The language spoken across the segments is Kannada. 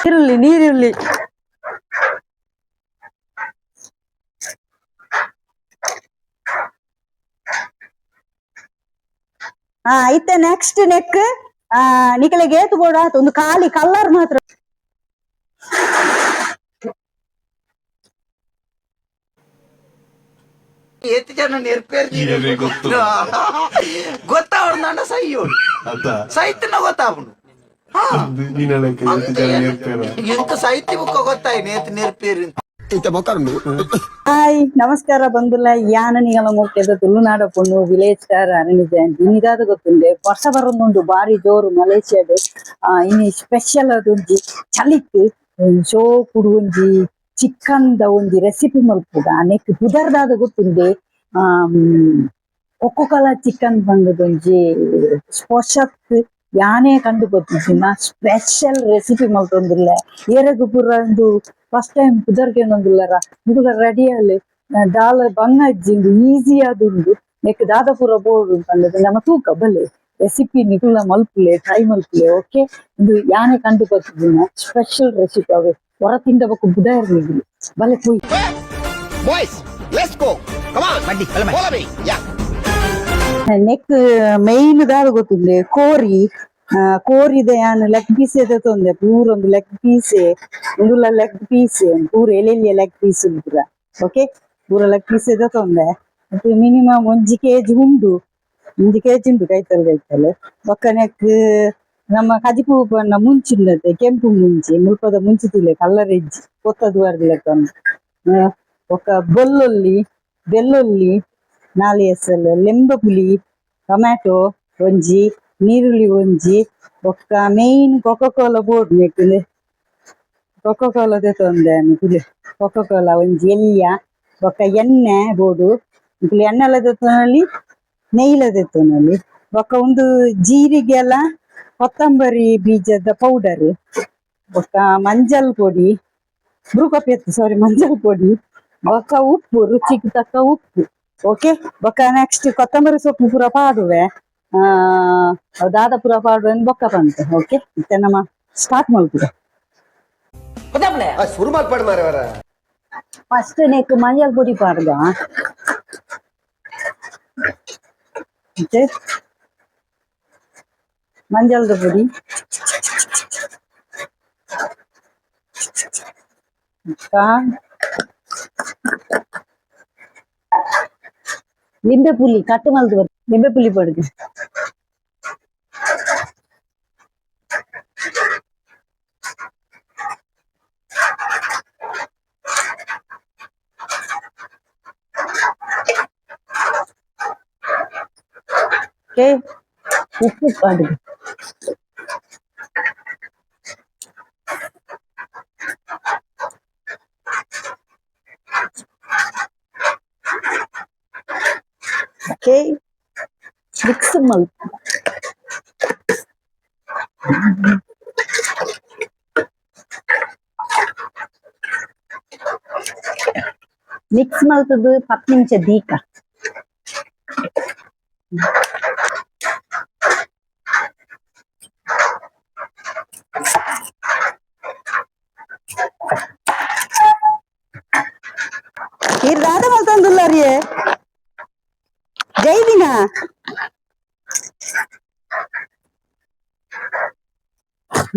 ಈರುಳ್ಳಿ ನೀರುಳ್ಳಿ ಐತೆ ನೆಕ್ಸ್ಟ್ ನೆಕ್ ನಿಕಲಿಗೆ ಏತು ಬೋಡ ಒಂದು ಖಾಲಿ ಕಲರ್ ಮಾತ್ರ ಏತ್ ಜನ ನೆರ್ಪೇರ್ ಗೊತ್ತಾವಣ್ಣ ಸಯ್ಯೋ ಸೈತ್ನ ಗೊತ್ತಾವನು ಎಂತ ಸಾಹಿತ್ಯ ಬುಕ್ಕ ಗೊತ್ತಾಯಿ ನೇತ್ ನೆರ್ಪೇರು ಹಾಯ್ ನಮಸ್ಕಾರ ಬಂದುಲ್ಲ ಯಾನ ನಿಗಮ ಮುಖ್ಯದ ತುಳುನಾಡ ಪೊಣ್ಣು ವಿಲೇಜ್ ಸ್ಟಾರ್ ಅರಣಿ ಜಯಂತಿ ಇನ್ನಿದಾದ ಗೊತ್ತುಂಡೆ ವರ್ಷ ಬರೋದುಂಡು ಬಾರಿ ಜೋರು ಮಲೇಷಿಯಾಡ್ ಇನ್ನು ಸ್ಪೆಷಲ್ ಅದು ಒಂಜಿ ಚಲಿಕ್ ಶೋ ಕುಡು ಒಂಜಿ ಚಿಕನ್ ದ ಒಂಜಿ ರೆಸಿಪಿ ಮಲ್ಪುಗ ನೆಕ್ ಪುದರ್ದಾದ ಗೊತ್ತುಂಡೆ ಒಕ್ಕೊಕಲ ಚಿಕನ್ ಬಂದದೊಂಜಿ ಸ್ಪೊಷತ್ ಯಾನೇ ಕಂಡು ಗೊತ್ತಿನ ಸ್ಪೆಷಲ್ ರೆಸಿಪಿ ಮಲ್ತೊಂದಿಲ್ಲ ಏರಗು ಪೂರ ಒಂದು ಫಸ್ಟ್ ಟೈಮ್ ಪುದರ್ಗೆ ಒಂದಿಲ್ಲರ ಮುಗುಲ ರೆಡಿಯಲ್ಲಿ ದಾಲ ಬಂಗಜ್ಜಿಂದು ಈಸಿ ಆದುಂಡು ನೆಕ್ ದಾದ ಪೂರ ಬೋರ್ಡು ಅಂತಂದ್ರೆ ನಮ್ಮ ತೂಕ ಬಲೆ ರೆಸಿಪಿ ನಿಗುಲ ಮಲ್ಪುಲೆ ಟ್ರೈ ಮಲ್ಪುಲೆ ಓಕೆ ಇದು ಯಾನೇ ಕಂಡು ಗೊತ್ತಿನ ಸ್ಪೆಷಲ್ ರೆಸಿಪಿ ಅವೇ ಹೊರ ತಿಂದ ಬಕ್ಕ ಬುಡ ಇರ್ಲಿಲ್ಲ ಬಲೆ ಹೋಯ್ ನೆಕ್ ಮೈನ್ ದಾದ ಗೊತ್ತಿಲ್ಲ ಕೋರಿ ಕೋರಿದೆ ಯಾನ್ ಲೆಗ್ ಪೀಸ್ ತೊಂದೆ ಪೂರ ಒಂದು ಲೆಗ್ ಪೀಸ್ ಉಂದುಲ ಲೆಗ್ ಪೀಸ್ ಪೂರ ಎಲೆಲಿಯ ಲೆಗ್ ಪೀಸ್ ಪೂರ ಓಕೆ ಪೂರ ಲೆಗ್ ಪೀಸ್ ತೊಂದೆ ಮತ್ತೆ ಮಿನಿಮಮ್ 1 kg ಉಂಡು 1 kg ಉಂಡು ಕೈತಲೆ ಒಕ್ಕನೆಕ್ ನಮ್ಮ ಕಜಿಪು ಬಣ್ಣ ಮುಂಚಿಂದತೆ ಕೆಂಪು ಮುಂಚಿ ಮುಲ್ಪದ ಮುಂಚಿತುಲೆ ಕಲ್ಲರ್ ಎಜ್ಜಿ ಕೊತ್ತದು ಬರ್ದಿಲ್ಲ ಒಕ್ಕ ಬೆಳ್ಳುಳ್ಳಿ 4 ಎಸಲು ಲೆಂಬ ಪುಲಿ ಟೊಮ್ಯಾಟೊ ಒಂಜಿ ನೀರುಳ್ಳಿ ಒಂಜಿ ಒಕ್ಕ ಮೇನ್ ಕೊಕೊಕೋಲಾ ಬೋರ್ಡ್ ನೆಕ್ಲೆ ಕೊಕೊಕೋಲಾ ತೊಂದೆ ಕೊಕೊಕೋಲಾ ಒಂಜಿ ಎಲ್ಯ ಒಕ್ಕ ಎಣ್ಣೆ ಬೋರ್ಡು ಎಣ್ಣೆಲ ತೆತ್ತೊನಲ್ಲಿ ನೆಯ್ಲ ತೆತ್ತೊನಲ್ಲಿ ಒಕ್ಕ ಒಂದು ಜೀರಿಗೆ ಎಲ್ಲ ಕೊತ್ತಂಬರಿ ಬೀಜದ ಪೌಡರ್ ಒಕ್ಕ ಮಂಜಲ್ ಪೊಡಿ ಮಂಜಲ್ ಪೊಡಿ ಒಕ್ಕ ಉಪ್ಪು ರುಚಿಗೆ ತಕ್ಕ ಉಪ್ಪು ಓಕೆ ಒಕ್ಕ ನೆಕ್ಸ್ಟ್ ಕೊತ್ತಂಬರಿ ಸೊಪ್ಪು ಪೂರ ಪಾಡುವೆ ದಾದ ಪೂರ ಪಾಡುವೆ ಬೊಕ್ಕ ಬಂತೆ ಓಕೆ ಮತ್ತೆ ನಮ್ಮ ಸ್ಟಾರ್ಟ್ ಮಾಡ್ತೀವಿ ಫಸ್ಟ್ ನೆಕ್ ಮಂಜಲ್ ಪೊಡಿ ಪಾಡ್ದ ಮತ್ತೆ ಮಂಜಲ್ದ ಪೊಡಿ ಲಿಂಬೆ ಪುಲಿ ಕಟ್ಟು ಮಲ್ದು ಲಿಂಬೆ ಪುಲಿ ಪಡುದು ಉಪ್ಪು ಪಡುದು ಓಕೆ ಮಿಕ್ಸ್ ಮಲ್ಪು ಮಿಕ್ಸ್ ಮಲ್ತದು 10 ನಿಮಿಷ ದೀಕ ಇರ್ದಾದ ಮಲ್ತಂದುಲ್ಲ ರೀ ಜೈದಿನ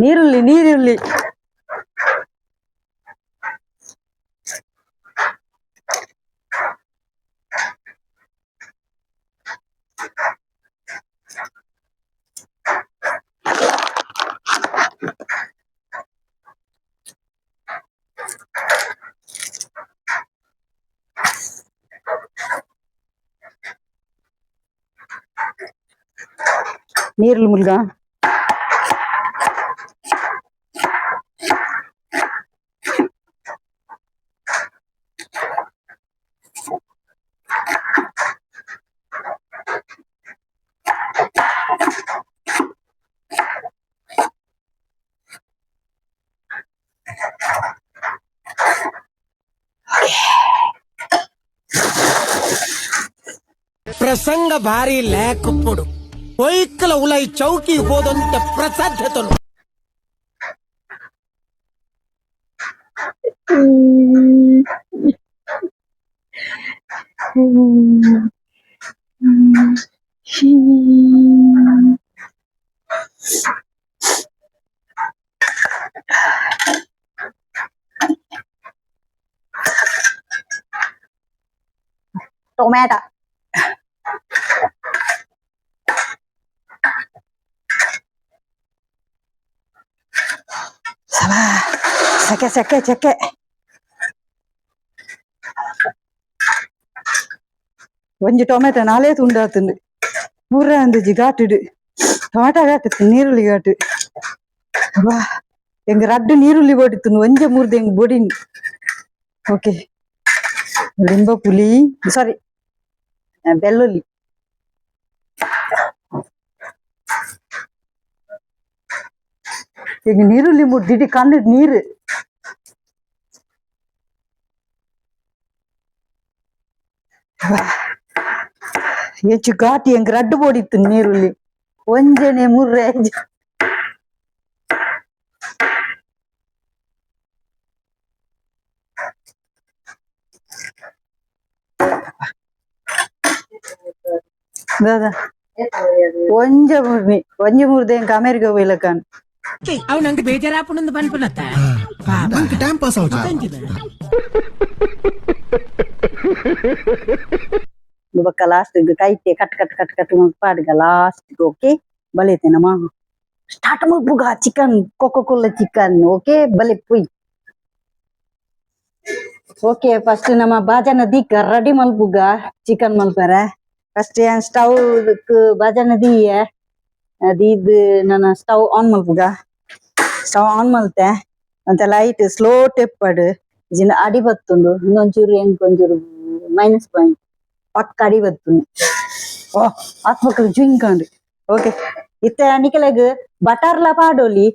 ನೀರುಳ್ಳಿ ನೀರುಳ್ಳಿ ಮುಲ್ಗ ಪ್ರಸಂಗ ಭಾರಿ ಲೇಖಪ್ಪಡು ಒಯ್ಕಲ ಉಲೈ ಚೌಕಿ ಹೋದಂತೆ ಪ್ರಸಾಧ್ಯತನು ಟೊಮ್ಯಾಟೊ ಸೆಕೆ ಸೆಕೆ ಸೆಕೆ ಒಂಜಿ ಟೊಮೆಟೊ ನಾಲೇ ತುಂಡಾತುಂಡು ಪೂರ ಅಂದಿಜಿ ಘಾಟುಡು ಟೊಮೆಟೊ ಘಾಟು ನೀರುಳ್ಳಿ ಘಾಟು ವಾ ಎಂಗ್ ರಡ್ಡು ನೀರುಳ್ಳಿ ಬೊಡಿತುಂಡು ಒಂಜೆ ಮೂರ್ದು ಎಂಗ್ ಬೊಡಿನ್ ಓಕೆ ಲಿಂಬ ಪುಲಿ ಸಾರಿ ಬೆಳ್ಳುಳ್ಳಿ ಈಗ ನೀರುಳ್ಳಿ ಮುಡ್ದಿಡಿ ಕಣ್ಣು ನೀರು ಹೆಚ್ಚು ಘಾಟಿ ಹೆಂಗ್ ರಡ್ಡು ಬೋಡಿತ್ತು ನೀರುಳ್ಳಿ ಒಂಜನೆ ಮೂರ್ರೆ ದಾದಾ ಒಂಜ ಮೂರ್ದೆ ಎಂಕ ಅಮೆರಿಕ ಹೋಯ್ಲಕಾನ್ ಅವ್ ನಂಗೆ ಬೇಜಾರಾಪುಂಡು ಪನ್ಪುನತ್ತ ನಂಗೆ ಟೈಮ್ ಪಾಸ್ ಬೊಕ್ಕ ಲಾಸ್ಟ್ ಕೈತೆ ಕಟ್ ಕಟ್ ಕಟ್ ಕಟ್ ಪಾಡ್ಗ ಲಾಸ್ಟ್ ಓಕೆ ಬಲೇತೆ ನಮ್ಮ ಸ್ಟಾರ್ಟ್ ಮಲ್ಪುಗ chicken Coca Cola chicken okay ಬಲೆ ಪುಯ್ ಓಕೆ ಫಸ್ಟ್ ನಮ್ಮ ಬಾಜನ ದಿಕ್ಕ ರೆಡಿ ಮಲ್ಪುಗ ಚಿಕನ್ ಮಲ್ಪರ ಫಸ್ಟ್ ಸ್ಟವ್ ಬಾಜನ ದೀಯ ಅದಿದ್ ನನ್ನ ಸ್ಟವ್ ಆನ್ ಮಲ್ಪುಗ ಸ್ಟವ್ ಆನ್ ಮಲ್ತೆ ಅಂತ ಲೈಟ್ ಸ್ಲೋ ಟೆಪ್ಪಡ್ ಜಿನ ಅಡಿ ಬತ್ತುಂಡು ಇನ್ನೊಂಚೂರು ಎಂಕೊಂಚೂರು ಮೈನಸ್ ಪಾಯಿಂಟ್ ಪಕ್ಕ ಅಡಿ ಬತ್ತುಂಡು ಓ ಹಾಕ್ಬೇಕಲ್ಲ ಜುಂಕಂಡು ಓಕೆ ಇತ್ತ ನಿಕಲೆಗ್ ಬಟರ್ಲ ಪಾಡೋಲಿ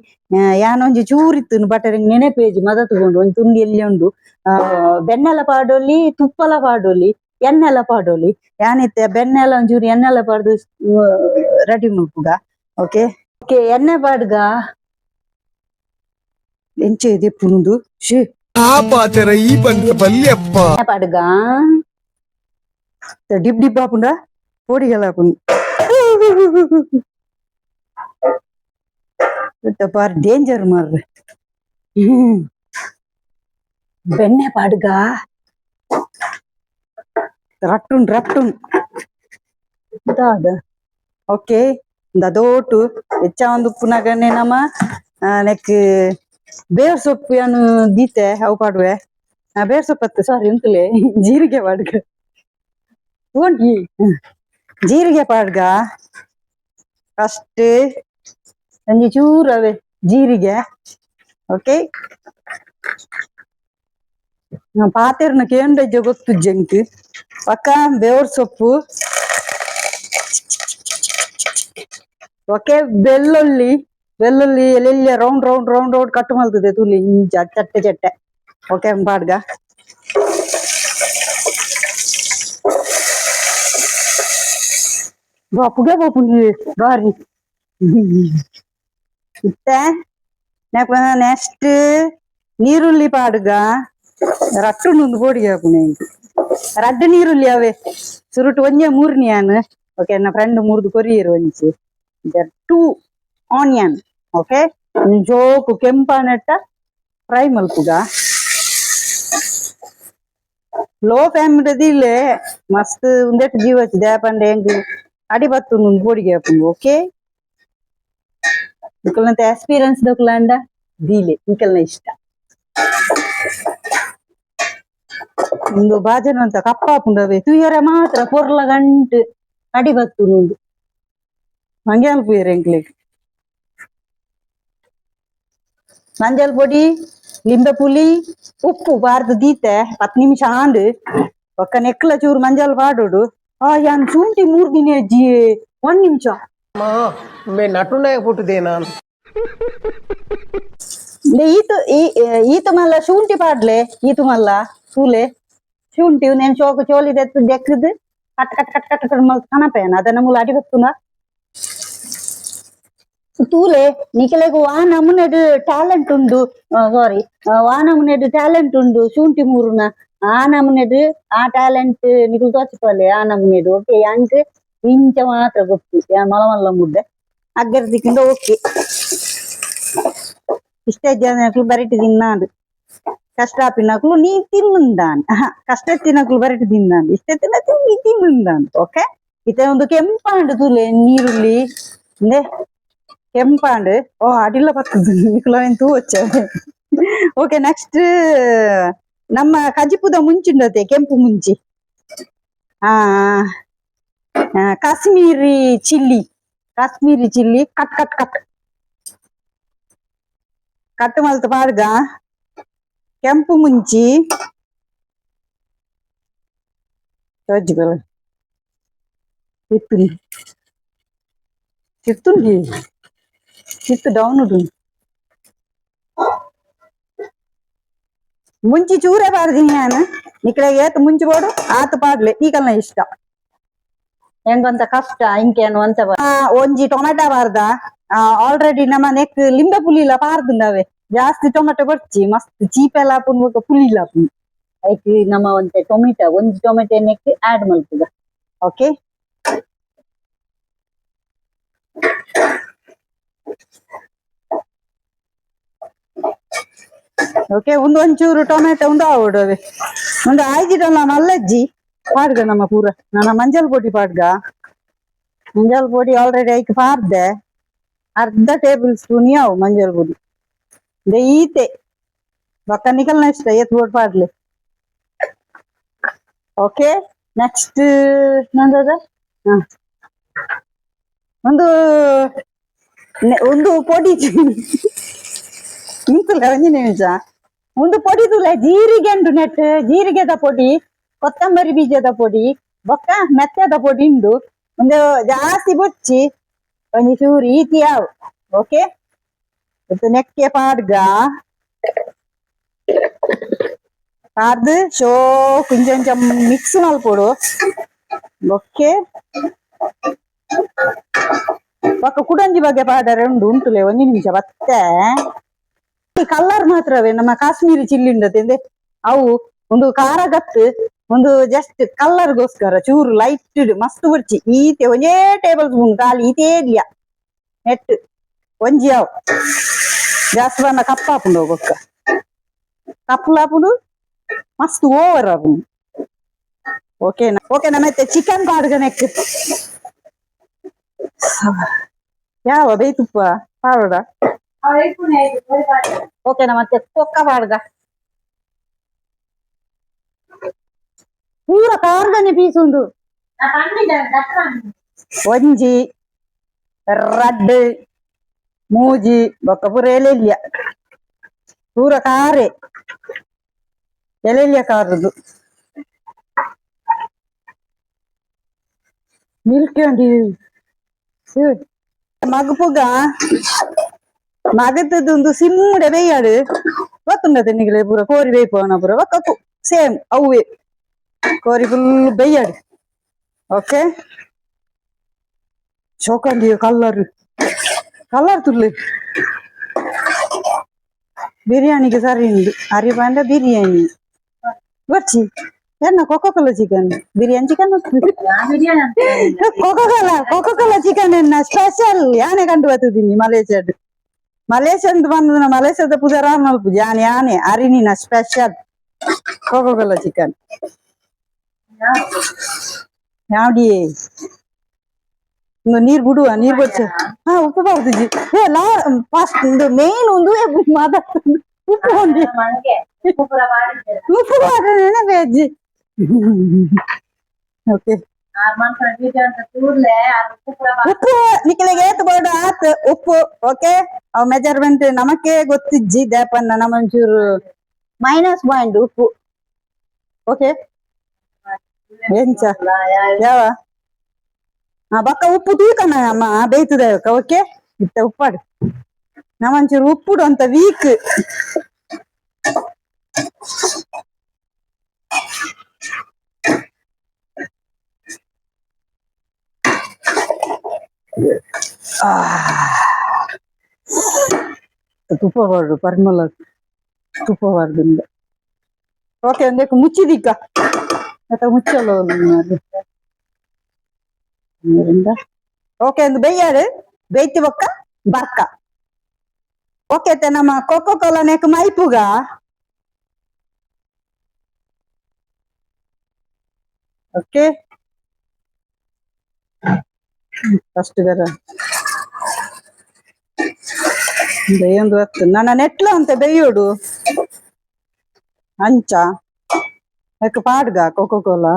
ಯಾನೊಂಜಿ ಚೂರಿತ್ತು ಬಟರ್ ನೆನೆಪೇಜಿ ಮದ ತಗೊಂಡು ಒಂದ್ ತುಂಡಿ ಎಲ್ಲಿ ಉಂಡು ಬೆನ್ನೆಲ್ಲ ಪಾಡೋಲಿ ತುಪ್ಪಲ ಪಾಡೋಲಿ ಎಣ್ಣೆಲ್ಲ ಪಾಡೋಲಿ ಯಾನಿತ್ತೆ ಬೆನ್ನೆಲ್ಲ ಒಂಚೂರು ಎಣ್ಣೆಲ್ಲ ಪಾಡ್ದು ರೆಡಿ ಮಲ್ಪುಗ ಓಕೆ ಓಕೆ ಎಣ್ಣೆ ಪಾಡ್ಗ ಎಂಚೆ ಇದೆ ಪುಂದು ಶೇ ಪಾಚರ ಈ ಬಂದ ಬಲ್ಯಪ್ಪ ಪಾಡ್ಗ ಡಿಬ್ ಡಿಬ್ ಹಾಪುಂಡ ಪೋಡಿಗೆಲ್ಲ ಹಾಪುಂಡು ಬಾರಿ ಡೇಂಜರ್ ಮಾರ್ರೆ ಬೆಣ್ಣೆ ಪಾಡ್ಗ ರಟ್ಟುಂಡ್ ರಟ್ಟುಂಡ್ ಓಕೆ ದೋಟು ಹೆಚ್ಚ ಒಂದು ಪುನಗನೆ ನಮ್ಮ ನೆಕ್ ಬೇರ್ ಸೊಪ್ಪು ಏನು ದೀತೆ ಅವು ಪಾಡುವೆ ಬೇರ್ ಸೊಪ್ಪತ್ತು ಸಾರಿ ಉಂಟುಲೆ ಜೀರಿಗೆ ಪಾಡ್ಗ ಓಂಟಿ ಜೀರಿಗೆ ಪಾಡ್ಗ ಫಸ್ಟ್ ಒಂಜಿ ಚೂರು ಅವೇ ಜೀರಿಗೆ ಓಕೆ ಪಾತೆರ್ನ ಕೇಂದ್ರಜ್ಜ ಗೊತ್ತು ಜಂಕ್ ಪಕ್ಕ ಬೇವರ್ ಸೊಪ್ಪು ಓಕೆ ಬೆಳ್ಳುಳ್ಳಿ ಬೆಳ್ಳುಳ್ಳಿ ಎಲ್ಲೆಲ್ಲ round round round round cut ಮಲ್ತದೆ ತುಳಿ ಇಂಚ ಚಟ್ಟೆ ಚಟ್ಟೆ ಓಕೆ ಪಾಡ್ಗ ಬಾಪುಗೆ ಬಾಪುಗೆ ಬಾರಿ ಇತ್ತೆ ನೆಕ್ಸ್ಟ್ ನೀರುಳ್ಳಿ ಪಾಡ್ಗ ರಟ್ಟುಂಡು ಬೋಡಿಗೆ ಹಾಪುನೆ ರಡ್ಡು ನೀರುಳ್ಳಿ ಅವೇ ಸುರುಟು ಒಂಜೆ ಮೂರ್ನಿ ಆನ್ ಓಕೆ ನನ್ನ ಫ್ರೆಂಡ್ ಮೂರ್ದು ಕೊರಿಯರ್ ಒಂಚಿ 2 ಆನಿಯನ್ ಓಕೆ ಜೋಕು ಕೆಂಪನೆಟ್ಟ ಫ್ರೈ ಮಲ್ಪುಗ ಲೋ ಫ್ಲೇಮ್‌ಡದಿಲೆ ಮಸ್ತ್ ಉಂದೆಟ್ ಜೀವಚ್ ದ್ಯಾಪಂಡೆ ಹೆಂಗ್ ಅಡಿ ಬತ್ತು ಬೋಡಿಗೆ ಹಾಪುಂಡು ಓಕೆ ಇಕಲ್ನಂತ ಎಕ್ಸ್ಪೀರಿಯನ್ಸ್ ದೊಕ್ಲಾಂಡ ದೀಲೆ ಇಕಲ್ನ ಇಷ್ಟ ಒಂದು ಬಾಜನ ಅಂತ ಕಪ್ಪ ಹಾಪುಂಡವೆ ತುಯ್ಯರ ಮಾತ್ರ ಪೊರ್ಲ ಗಂಟು ಅಡಿ ಬತ್ತು నుండు ಹಂಗೆ ಅಲ್ಪುಯ್ಯರ ಎಂಕ್ಲೆಗ್ ಮಂಜಲ್ ಪೊಡಿ ಲಿಂಬೆ ಪುಲಿ ಉಪ್ಪು ಬಾರ್ದು ದೀತೆ 10 ನಿಮಿಷ ಆಂಡ್ ಒಕ್ಕ ನೆಕ್ಲ ಚೂರು ಮಂಜಲ್ ಪಾಡೋಡು ಯಾನ್ ಶುಂಠಿ 3 ದಿನ ಅಜ್ಜಿ 1 ನಿಮಿಷ ನಟುಂಡ ಪುಟ್ಟದೆ ನಾನು ಈತ ಮಲ್ಲ ಶುಂಠಿ ಪಾಡ್ಲೆ ಈತ ಮಲ್ಲ ಸೂಲೆ ಶುಂಠಿ ನೆನ್ ಚೋಕ ಚೋಲಿ ದೆಕ್ಕದು cut cut cut cut cut ಮಲ್ ಕನಪೇನ ಅದನ್ನ ಮೂಲ ಅಡಿ ಬತ್ತುನ ತೂಲೆ ನಿಕಲೆಗು ಆ ನಮುನೆಡ್ ಟ್ಯಾಲೆಂಟ್ ಉಂಡು ಸಾರಿ ಆ ನಮುನೆಡ್ ಟ್ಯಾಲೆಂಟ್ ಉಂಡು ಶುಂಠಿ ಮೂರುನ ಆ ನಮೂನೆದು ಆ ಟ್ಯಾಲೆಂಟ್ ನಿಖಿಲ್ ತೋಚಿಪಲ್ಲೆ ಆ ನಮೂನೆದು ಓಕೆ ಯಾಂಕ್ ಇಂಚ ಮಾತ್ರ ಗೊತ್ತು ಮಲ ಮಲ್ಲ ಮುದ್ದೆ ಅಗ್ಗರ್ದಿಕ್ಕಿಂದ ಓಕೆ ಇಷ್ಟೇ ಜನಕ್ಕೂ ಬರಿಟ್ ತಿನ್ನಾಡು ಕಷ್ಟ ಆಪಿನಕ್ಲು ನೀ ತಿನ್ನುಂದಾನ್ ಕಷ್ಟ ತಿನ್ನಕ್ಲು ಬರಿಟ್ ತಿನ್ನಾನು ಇಷ್ಟೇ ತಿನ್ನಕ್ಕೆ ನೀ ತಿನ್ನುಂದಾನ್ ಓಕೆ ಇತ್ತೆ ಒಂದು ಕೆಂಪಾಂಡು ತುಲೆ ನೀರುಳ್ಳಿ ಇಂದೆ ಕೆಂಪಾಂಡು ಓ ಅಡಿಲ್ಲ ಬರ್ತದೆ ನಿಖಿಲವೇನ್ ತೂ వచ్చ ಓಕೆ ನೆಕ್ಸ್ಟ್ ನಮ್ಮ ಕಜಿಪುದ ಮುಂಚುಂಡತೆ ಕೆಂಪು ಮುಂಚಿ ಆ Kashmiri chilli cut cut cut cut ಮಲ್ತ ಪಾಡ್ಗ ಕೆಂಪು ಮುಂಚಿ ಚಿತ್ತುಂಡಿ ಚಿತ್ತುಂಡಿ ಚಿತ್ತು ಡೌನ್ ಉಂಟು ಮುಂಚಿ ಚೂರೇ ಪಾಡ್ದೀನಿ ನಾನು ನಿಕ್ಲೆಗೆ ಏತ್ ಮುಂಚಿ ಬೋಡು ಆತ ಪಾಡ್ಲೆ ಈಗಲ್ನ ಇಷ್ಟ ಹೆಂಗಂತ ಕಷ್ಟ ಇಂಕೇನು ಅಂತ ಒಂಜಿ ಟೊಮೆಟೊ ಬಾರ್ದ ಆಲ್ರೆಡಿ ನಮ್ಮ ನೆಕ್ ಲಿಂಬೆ ಪುಲಿಲ ಪಾರ್ದುಂಡವೆ ಜಾಸ್ತಿ ಟೊಮೆಟೊ ಬರ್ಚಿ ಮಸ್ತ್ ಚೀಪೆಲ್ಲ ಹಾಪುನ್ ಪುಲಿಲ ಹಾಪುನ್ ಐಕ್ ನಮ್ಮ ಒಂತೆ ಟೊಮೆಟೊ ಒಂಜಿ ಟೊಮೆಟೊ ನೆಕ್ ಆಡ್ ಮಲ್ಪುದ ಓಕೆ ಓಕೆ ಒಂಚೂರು ಟೊಮೆಟೊ ಒಂದು ಆವಡವೆ ಒಂದು ಆಯ್ದಿಡಲ್ಲ ಮಲ್ಲಜ್ಜಿ ಪಾಡ್ಗ ನಮ್ಮ ಪೂರ ನನ್ನ ಮಂಜಲ್ ಪೊಡಿ ಪಾಡ್ಗ ಮಂಜಲ್ ಪೊಡಿ ಆಲ್ರೆಡಿ ಐಕ್ ಪಾರ್ದೆ ಅರ್ಧ ಟೇಬಲ್ ಸ್ಪೂನ್ ಯಾವು ಮಂಜಲ್ ಪೊಡಿ ಈತೆ ಬೊಕ್ಕ ನಿಕಲ್ನ ಇಷ್ಟ ಎತ್ ಬೋಟ್ ಪಾಡ್ಲೆ ಓಕೆ ನೆಕ್ಸ್ಟ್ ನಂದದ ಒಂದು ಒಂದು ಪೊಡಿ ನಿಂತಲ್ಲ ಒಂಜಿ ನಿಮಿಷ ಒಂದು ಪೊಡಿ ತುಲೆ ಜೀರಿಗೆ ಉಂಡು ನೆಟ್ ಜೀರಿಗೆದ ಪೊಡಿ ಕೊತ್ತಂಬರಿ ಬೀಜದ ಪೊಡಿ ಬೊಕ್ಕ ಮೆತ್ತದ ಪೊಡಿ ಉಂಡು ಒಂದು ಜಾಸ್ತಿ ಬೊಚ್ಚಿ ಒಂಜಿ ಚೂರು ಈತಿ ಯಾವು ಓಕೆ ನೆಕ್ಕೆ ಪಾಡ್ಗ ಪಾಡ್ದು ಶೋ ಕೊಂಚ ಮಿಕ್ಸ್ ಮಲ್ಪೊಡು ಓಕೆ ಪಕ್ಕ ಕುಡಂಜಿ ಬಗ್ಗೆ ಪಾಡರೆ ಉಂಟುಲೆ ಒಂಜಿ ನಿಮಿಷ ಮತ್ತೆ ಕಲರ್ ಮಾತ್ರವೇ ನಮ್ಮ ಕಾಶ್ಮೀರಿ ಚಿಲ್ಲಿ ಉಂಡತೆ ಅವು ಒಂದು ಖಾರ ಗತ್ತು ಒಂದು ಜಸ್ಟ್ ಕಲರ್ಗೋಸ್ಕರ ಚೂರು ಲೈಟ್ ಮಸ್ತ್ ಬರ್ಚಿ ಈತೆ ಒಂಜೇ ಟೇಬಲ್ ಸ್ಪೂನ್ ಖಾಲಿ ಈತೇ ಇದ್ಯಾ ನೆಟ್ ಒಂಜಿ ಅವು ಜಾಸ್ತಿ ಬಣ್ಣ ಕಪ್ಪ ಹಾಪುಂಡು ಬೊಕ್ಕ ಕಪ್ಪುಲು ಹಾಪುಂಡು ಮಸ್ತ್ ಓವರ್ ಹಾಪುಂಡು ಓಕೆನಾ ಓಕೆನಾ ಮತ್ತೆ ಚಿಕನ್ ಪಾಡ್ಗ ನೆಕ್ ಯಾವ ಬೇಯ್ತುಪ್ಪ ಪಾವಡ ಓಕೆನಾ ಮತ್ತೆ ಕೊಕ್ಕ ಪಾಡ್ಗ ಪೂರ ಕಾರ್ಗನೆ ಪೀಸ್ ಉಂಡು ಒಂಜಿ ರಡ್ಡ್ ಮೂಜಿ ಬೊಕ್ಕ ಪೂರ ಎಲೆಲ್ಯ ಪೂರ ಕಾರೆ ಎಲೆಲ್ಯ ಕಾರದು ಮಿಲ್ಕ್ ಉಂಡಿ ಮಗಪುಗ ಮಗತದೊಂದು ಸಿಮ್ಮುಡೆ ಬೇಯಾಡು ಗೊತ್ತುಂಡತೆ ನಿಗಲೆ ಪೂರ ಕೋರಿ ಬೇಯ್ಪವನ ಪೂರ ಒಕ್ಕ ಸೇಮ್ ಅವೇ ಕೋರಿ ಫುಲ್ ಬೇಯಾಡು ಓಕೆ ಚೋಕಂಡಿ ಕಲ್ಲರ್ ತುಳ್ಳಿ ಬಿರಿಯಾನಿಗೆ ಸರಿ ಉಂಡು ಅರಿ ಬಂದ ಬಿರಿಯಾನಿ ಬರ್ಚಿ ಏನ Coca-Cola chicken biryani chicken Coca-Cola chicken ಎನ್ನ ಸ್ಪೆಷಲ್ ಯಾನೆ ಕಂಡು ಬರ್ತದೀನಿ ಮಲೇಷ್ಯಾದ್ ಬಂದ ಮಲೇಷ್ಯಾದ ಪೂಜಾರ ಮಲ್ಪು ಯಾನೆ ಅರಿನಿನ ಸ್ಪೆಷಲ್ ಕೊಕೊಕೋಲಾ ಚಿಕನ್ ಯಾವ್ಡಿ ನೀರ್ ಬಿಡುವ ನೀರ್ ಬಚ್ಚ ಉಪ್ಪು ಬಾರ್ದಿಜಿ ಫಸ್ಟ್ ಮೇನ್ ಒಂದು ಮಾತಾಡ್ತೀನಿ ಉಪ್ಪು ಹೊಂದಿ ಉಪ್ಪು ಬಾರ್ದೇನೆ ಬೇಜ್ಜಿ ಓಕೆ ಉಪ್ಪು ನಿಖಿಲೆಗೆ ಏತ್ ಬೋರ್ಡು ಆತ್ ಉಪ್ಪು ಓಕೆ ಅವ್ ಮೆಜರ್ಮೆಂಟ್ ನಮಕ್ಕೆ ಗೊತ್ತಿಜ್ಜಿ ದೇಪನ್ನ ನಮ್ಮಂಚೂರು -ಪಾಯಿಂಟ್ ಉಪ್ಪು ಓಕೆ ಎಂಚ ಯಾವ ಬೊಕ್ಕ ಉಪ್ಪು ತೂಕನ ಅಮ್ಮ ಬೇಯ್ತದ ಓಕೆ ಇತ್ತ ಉಪ್ಪಾಡು ನಮ್ಮಂಚೂರು ಉಪ್ಪುಡು ಅಂತ ವೀಕ್ ತುಪ್ಪ ಬಾರ್ದು ಪರಿಮಳ ತುಪ್ಪ ಬಾರ್ದು ಓಕೆ ಒಂದಕ್ಕೆ ಮುಚ್ಚಿದಿಕ್ಕ ಅಥವಾ ಮುಚ್ಚಲು ಓಕೆ ಒಂದು ಬೇಯ್ಯಾಡು ಬೇಯ್ತಿ ಬೊಕ್ಕ ಬರ್ಕ ಓಕೆ ನಮ್ಮ ಕೊಕ್ಕೋ ಕೋಲಾ ನೆಕ್ ಮೈಪುಗ ಓಕೆ ಫಸ್ಟ್ ಬೇರೆ ಬೇಯೊಂದು ಹೊತ್ತು ನನ್ನ ನೆಟ್ಲ ಅಂತ ಬೇಯೋಡು ಅಂಚ ಯಾಕೆ ಪಾಡ್ಗ ಕೊಕ್ಕೋ ಕೋಲಾ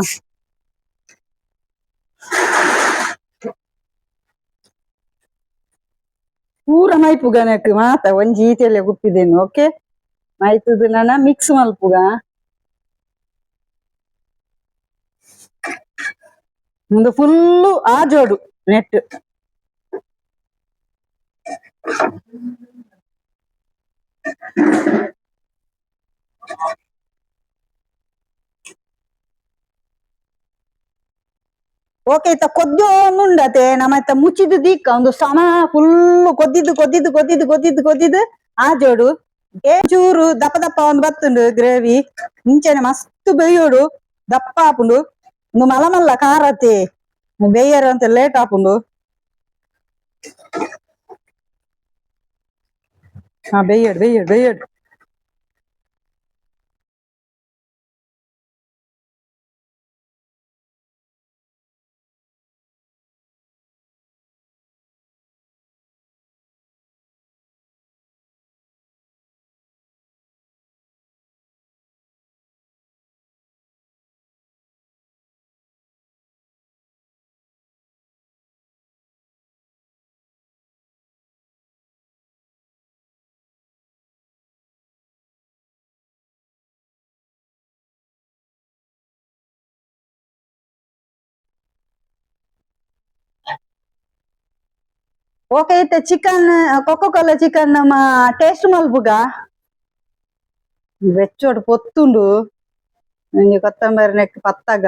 ಪೂರ ಮೈಪುಗ ನೆಕ್ ಮಾತ ಒಂಜಿ ಈತೆಲೆ ಗುಪ್ಪಿದೇನು ಓಕೆ ಮೈತುದು ನನ್ನ ಮಿಕ್ಸ್ ಮಲ್ಪುಗ ಮುಂದೆ ಫುಲ್ಲು ಆಜೋಡು ನೆಟ್ ಓಕೆ ಇತ್ತ ಕೊದ್ದು ಒಂದುಂಡತೆ ನಮ್ಮ ಇತ್ತ ಮುಚ್ಚಿದ್ದು ದಿಕ್ಕ ಒಂದು ಸಮ ಫುಲ್ಲು ಕೊದ್ದಿದ್ದು ಆಜೋಡು ಚೂರು ದಪ್ಪ ದಪ್ಪ ಒಂದು ಬತ್ತುಂಡು ಗ್ರೇವಿ ಮುಂಚೆನೆ ಮಸ್ತ್ ಬೇಯೋಡು ದಪ್ಪ ಹಾಪುಂಡು ಒಂದು ಮಲ್ಲ ಖಾರತೆ ಬೇಯರು ಅಂತ ಲೇಟ್ ಹಾಪುಂಡು ಹಾ ಬೇಯಡು ಓಕೆ ಇತ್ತ ಚಿಕನ್ ಕೊಕ್ಕೋ ಕೋಲಾ ಚಿಕನ್ ನಮ್ಮ ಟೇಸ್ಟ್ ಮಲ್ಪುಗ ಬೆಚ್ಚೋಡು ಪೊತ್ತುಂಡು ನಂಗೆ ಕೊತ್ತಂಬರಿ ನೆಕ್ ಪತ್ತಗ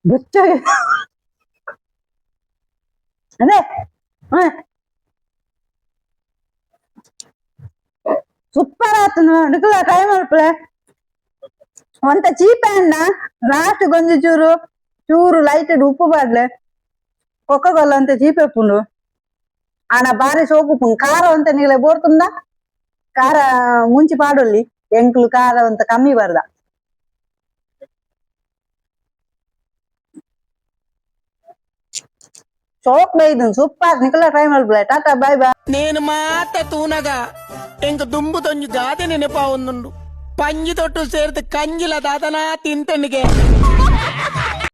ಬೆಚ್ಚ ಅದೇ ಸೂಪರ್ ಆತು ನಿಕಲ ಟ್ರೈ ಮಾಡ್ಪಳೆ ಒಂತ ಚೀಪ ಅಣ್ಣ ಲಾಸ್ಟ್ ಗೊಂಜಿ ಚೂರು ಲೈಟ್ ಉಪ್ಪು ಬಾಡ್ಲೆ ಕೊಕ್ಕೋ ಕೋಲಾ ಅಂತ ಚೀಪ ಉಪ್ಪುಂಡು ಆನ ಬಾರಿ ಸೋಪು ಉಪ್ಪುಂಡು ಖಾರ ಅಂತ ನೀಲೆ ಬೋರ್ತುಂಡ ಖಾರ ಮುಂಚಿ ಪಾಡೊಲ್ಲಿ ಎಂಕ್ಲು ಖಾರ ಅಂತ ಕಮ್ಮಿ ಬರ್ದ ಸೋಪ್ ಬೈದು ಸೂಪರ್ ನಿಕಲ ಟ್ರೈ ಮಾಡ್ಬಳೆ ಟಾಟಾ ಬಾಯ್ ಬಾಯ್ నేను మాట తూనగా ఇంక దుమ్ము తొంజి గాది నెనపా ఉండు పంజి తొట్టు సేరితే కంజిల దాదనా తింటండికే